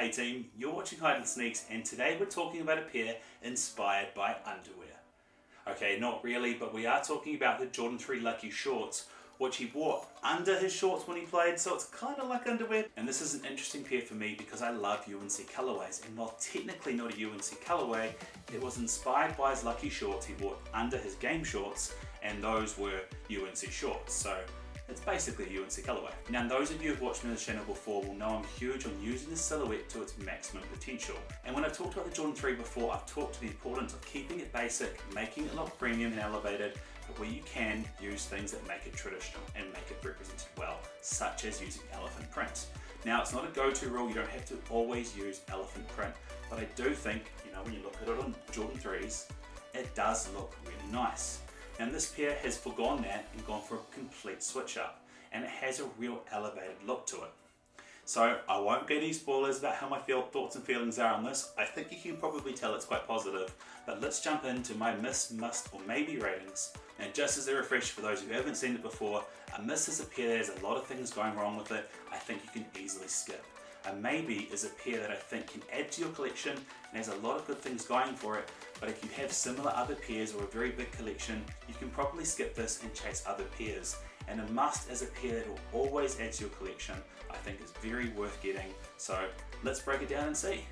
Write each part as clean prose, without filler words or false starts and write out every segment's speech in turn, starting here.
Hey team, you're watching Hide and Sneaks, and today we're talking about a pair inspired by underwear. Okay, not really, but we are talking about the Jordan 3 Lucky Shorts, which he wore under his shorts when he played, so it's kind of like underwear. And this is an interesting pair for me because I love UNC colorways, and while technically not a UNC colorway, it was inspired by his Lucky Shorts he wore under his game shorts, and those were UNC shorts. So it's basically a UNC colorway. Now, those of you who've watched me on the channel before will know I'm huge on using the silhouette to its maximum potential. And when I've talked about the Jordan 3 before, I've talked to the importance of keeping it basic, making it look premium and elevated, but where you can, use things that make it traditional and make it represented well, such as using elephant print. Now, it's not a go-to rule, you don't have to always use elephant print, but I do think, when you look at it on Jordan 3s, it does look really nice. And this pair has forgone that and gone for a complete switch up, and it has a real elevated look to it. So I won't get any spoilers about how my thoughts and feelings are on this. I think you can probably tell it's quite positive, but let's jump into my miss, must or maybe ratings. And just as a refresh for those who haven't seen it before, a miss is a pair that has a lot of things going wrong with it. I think you can easily skip. A maybe is a pair that I think can add to your collection and has a lot of good things going for it, but if you have similar other pairs or a very big collection, you can probably skip this and chase other pairs. And a must is a pair that will always add to your collection. I think it's very worth getting. So let's break it down and see.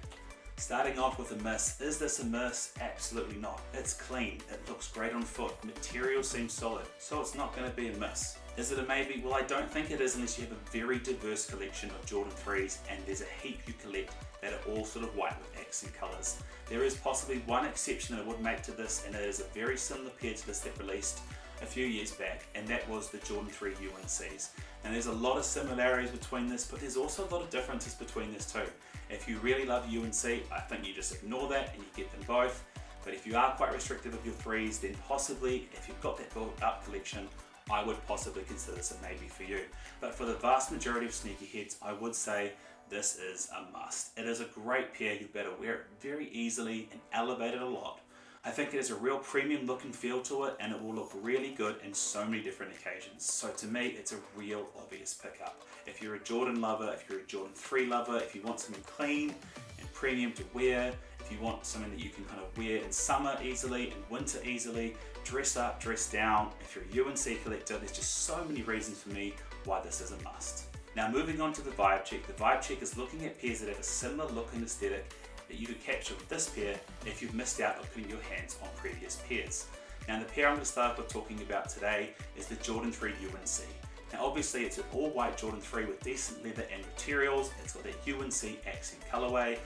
Starting off with a miss. Is this a miss? Absolutely not. It's clean, it looks great on foot, material seems solid, so it's not going to be a miss. Is it a maybe? Well, I don't think it is unless you have a very diverse collection of Jordan 3s and there's a heap you collect that are all sort of white with accent colours. There is possibly one exception that I would make to this, and it is a very similar pair to this that released a few years back, and that was the Jordan 3 UNCs. And there's a lot of similarities between this, but there's also a lot of differences between this too. If you really love UNC, I think you just ignore that and you get them both. But if you are quite restrictive of your 3s, then possibly, if you've got that built up collection, I would possibly consider this a maybe for you. But for the vast majority of sneakerheads, I would say this is a must. It is a great pair, you better wear it very easily and elevate it a lot. I think it has a real premium look and feel to it, and it will look really good in so many different occasions. So to me, it's a real obvious pickup. If you're a Jordan lover, if you're a Jordan 3 lover, if you want something clean and premium to wear, if you want something that you can kind of wear in summer easily and winter easily, dress up, dress down. If you're a UNC collector, there's just so many reasons for me why this is a must. Now, moving on to the vibe check. The vibe check is looking at pairs that have a similar look and aesthetic that you could capture with this pair if you've missed out on putting your hands on previous pairs. Now, the pair I'm going to start with talking about today is the Jordan 3 UNC. Now, obviously it's an all white Jordan 3 with decent leather and materials. It's got that UNC accent colorway,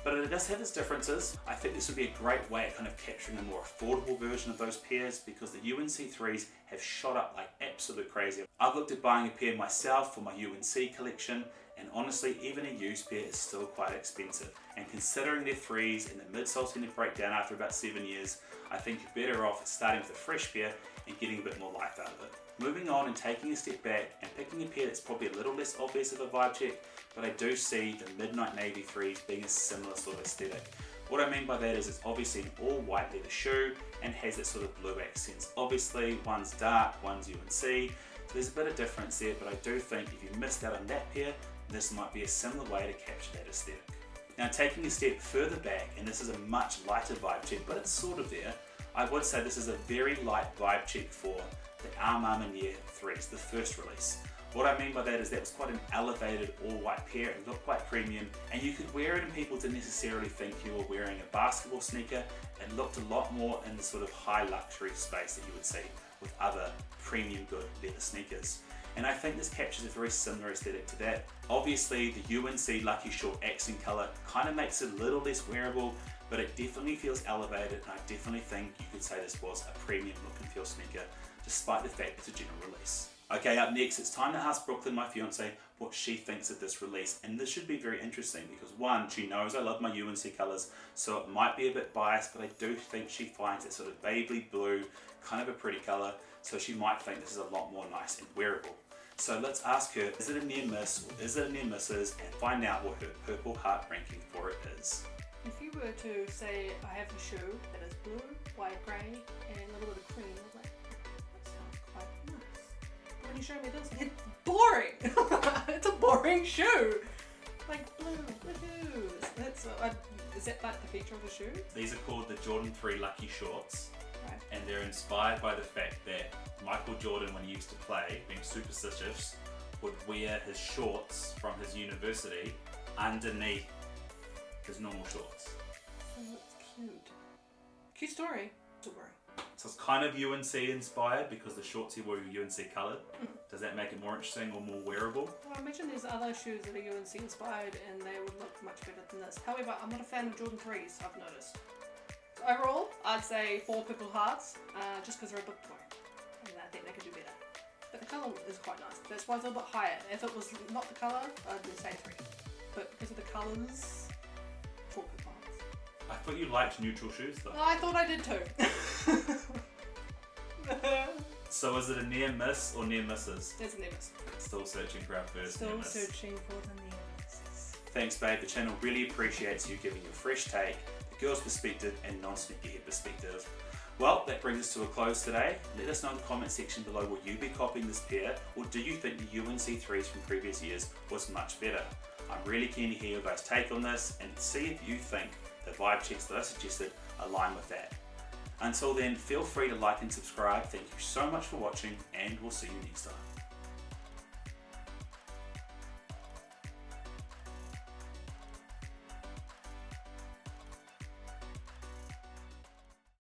but it does have its differences. I think this would be a great way at kind of capturing a more affordable version of those pairs, because the UNC 3s have shot up like absolute crazy. I've looked at buying a pair myself for my UNC collection, and honestly, even a used pair is still quite expensive. And considering their 3s and the midsole tend to break down after about 7 years, I think you're better off starting with a fresh pair and getting a bit more life out of it. Moving on and taking a step back and picking a pair that's probably a little less obvious of a vibe check, but I do see the Midnight Navy 3s being a similar sort of aesthetic. What I mean by that is it's obviously an all white leather shoe and has that sort of blue accents. Obviously one's dark, one's UNC, so there's a bit of difference there, but I do think if you missed out on that pair, this might be a similar way to capture that aesthetic. Now, taking a step further back, and this is a much lighter vibe check, but it's sort of there, I would say this is a very light vibe check for the Armanier 3s, the first release. What I mean by that is that was quite an elevated all-white pair. It looked quite premium, and you could wear it and people didn't necessarily think you were wearing a basketball sneaker. It looked a lot more in the sort of high luxury space that you would see with other premium good leather sneakers. And I think this captures a very similar aesthetic to that. Obviously, the UNC Lucky Short accent color kind of makes it a little less wearable, but it definitely feels elevated, and I definitely think you could say this was a premium look and feel sneaker, despite the fact it's a general release. Okay, up next, it's time to ask Brooklyn, my fiance, what she thinks of this release. And this should be very interesting because one, she knows I love my UNC colors, so it might be a bit biased, but I do think she finds that sort of baby blue kind of a pretty color, so she might think this is a lot more nice and wearable. So let's ask her, is it a near miss or is it a near misses, and find out what her Purple Heart ranking for it is. If you were to say I have a shoe that is blue, white, grey, and a little bit of cream, I was like, that sounds quite nice. When you show me this, it's boring. It's a boring shoe. Like blue, woohoo. is that like the feature of the shoe? These are called the Jordan 3 Lucky Shorts. Right. And they're inspired by the fact that Michael Jordan, when he used to play, being superstitious, would wear his shorts from his university underneath his normal shorts. Oh, that's cute. Cute story. Story. So it's kind of UNC inspired because the shorts he wore were UNC coloured. Does that make it more interesting or more wearable? Well, I imagine there's other shoes that are UNC inspired and they would look much better than this. However, I'm not a fan of Jordan 3s, I've noticed. Overall, I'd say 4 purple hearts, just because they're a bit boring. And I think they could do better. But the colour is quite nice. That's why it's a little bit higher. If it was not the colour, I'd say 3. But because of the colours, 4 purple hearts. I thought you liked neutral shoes though. Oh, I thought I did too. So is it a near miss or near misses? There's a near miss. Still searching for our first near Still miss. searching for the near misses. Thanks babe, the channel really appreciates you giving your fresh take, the girl's perspective and non-sneakerhead perspective. Well, that brings us to a close today. Let us know in the comment section below, will you be copying this pair or do you think the UNC3s from previous years was much better? I'm really keen to hear your guys' take on this and see if you think the vibe checks that I suggested align with that. Until then, feel free to like and subscribe. Thank you so much for watching and we'll see you next time.